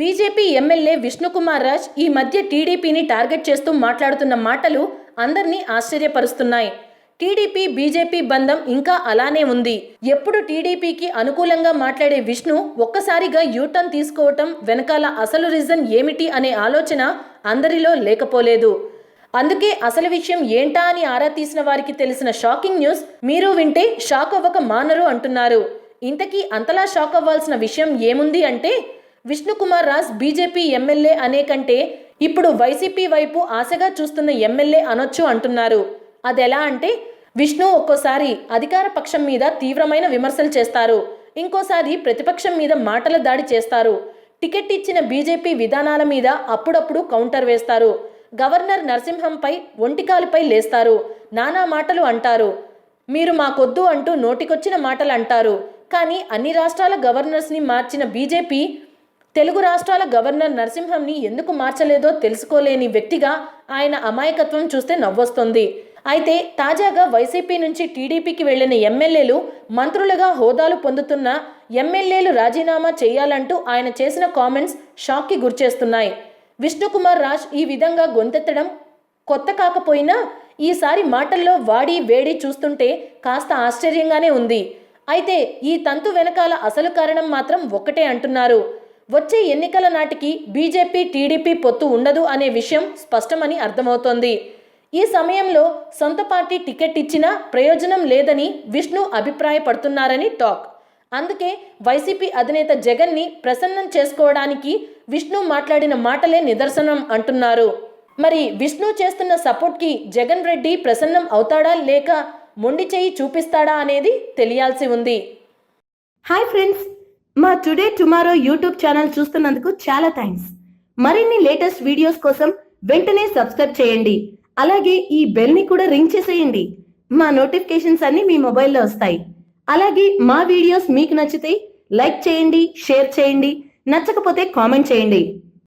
BJP MLA Vishnukumar Raj ఈ మధ్య టీడీపీని టార్గెట్ చేస్తూ మాట్లాడుతున్న మాటలు అందరినీ ఆశ్చర్యపరుస్తున్నాయి. టీడీపీ బీజేపీ బంధం ఇంకా అలానే ఉంది. ఎప్పుడు టీడీపీకి అనుకూలంగా మాట్లాడే విష్ణు ఒక్కసారిగా యూటర్న్ తీసుకోవటం వెనకాల అసలు రీజన్ ఏమిటి అనే ఆలోచన అందరిలో లేకపోలేదు. అందుకే అసలు విషయం ఏంటా అని ఆరా తీసిన వారికి తెలిసిన షాకింగ్ న్యూస్ మీరు వింటే షాక్ అవ్వక మానరు అంటున్నారు. ఇంతకీ అంతలా షాక్ అవ్వాల్సిన విషయం ఏముంది అంటే, విష్ణుకుమార్ రాజ్ బీజేపీ ఎమ్మెల్యే అనే కంటే ఇప్పుడు వైసీపీ వైపు ఆశగా చూస్తున్న ఎమ్మెల్యే అనొచ్చు అంటున్నారు. అదెలా అంటే, విష్ణు ఒక్కోసారి అధికార పక్షం మీద తీవ్రమైన విమర్శలు చేస్తారు, ఇంకోసారి ప్రతిపక్షం మీద మాటల దాడి చేస్తారు. టికెట్ ఇచ్చిన బీజేపీ విధానాల మీద అప్పుడప్పుడు కౌంటర్ వేస్తారు. గవర్నర్ నరసింహంపై ఒంటికాలుపై లేస్తారు, నానా మాటలు అంటారు. మీరు మాకొద్దు అంటూ నోటికొచ్చిన మాటలు అంటారు. కానీ అన్ని రాష్ట్రాల గవర్నర్స్ని మార్చిన బీజేపీ తెలుగు రాష్ట్రాల గవర్నర్ నరసింహంని ఎందుకు మార్చలేదో తెలుసుకోలేని వ్యక్తిగా ఆయన అమాయకత్వం చూస్తే నవ్వొస్తుంది. అయితే తాజాగా వైసీపీ నుంచి టీడీపీకి వెళ్లిన ఎమ్మెల్యేలు మంత్రులుగా హోదాలు పొందుతున్న ఎమ్మెల్యేలు రాజీనామా చేయాలంటూ ఆయన చేసిన కామెంట్స్ షాక్కి గురిచేస్తున్నాయి. విష్ణుకుమార్ రాజ్ ఈ విధంగా గొంతెత్తడం కొత్త కాకపోయినా ఈసారి మాటల్లో వాడి వేడి చూస్తుంటే కాస్త ఆశ్చర్యంగానే ఉంది. అయితే ఈ తంతు వెనకాల అసలు కారణం మాత్రం ఒక్కటే అంటున్నారు. వచ్చే ఎన్నికల నాటికి బీజేపీ టీడీపీ పొత్తు ఉండదు అనే విషయం స్పష్టమని అర్థమవుతోంది. ఈ సమయంలో సొంత పార్టీ టికెట్ ఇచ్చినా ప్రయోజనం లేదని విష్ణు అభిప్రాయపడుతున్నారని టాక్. అందుకే వైసీపీ అధినేత జగన్ని ప్రసన్నం చేసుకోవడానికి విష్ణు మాట్లాడిన మాటలే నిదర్శనం అంటున్నారు. మరి విష్ణు చేస్తున్న సపోర్ట్కి జగన్ రెడ్డి ప్రసన్నం అవుతాడా లేక మొండి చేయి చూపిస్తాడా అనేది తెలియాల్సి ఉంది. హాయ్ ఫ్రెండ్స్, మా టుడే టుమారో యూట్యూబ్ ఛానల్ చూస్తున్నందుకు చాలా థ్యాంక్స్. మరిన్ని లేటెస్ట్ వీడియోస్ కోసం వెంటనే సబ్స్క్రైబ్ చేయండి. అలాగే ఈ బెల్ ని కూడా రింగ్ చేసేయండి. మా నోటిఫికేషన్స్ అన్ని మీ మొబైల్లో వస్తాయి. అలాగే మా వీడియోస్ మీకు నచ్చితే లైక్ చేయండి, షేర్ చేయండి, నచ్చకపోతే కామెంట్ చేయండి.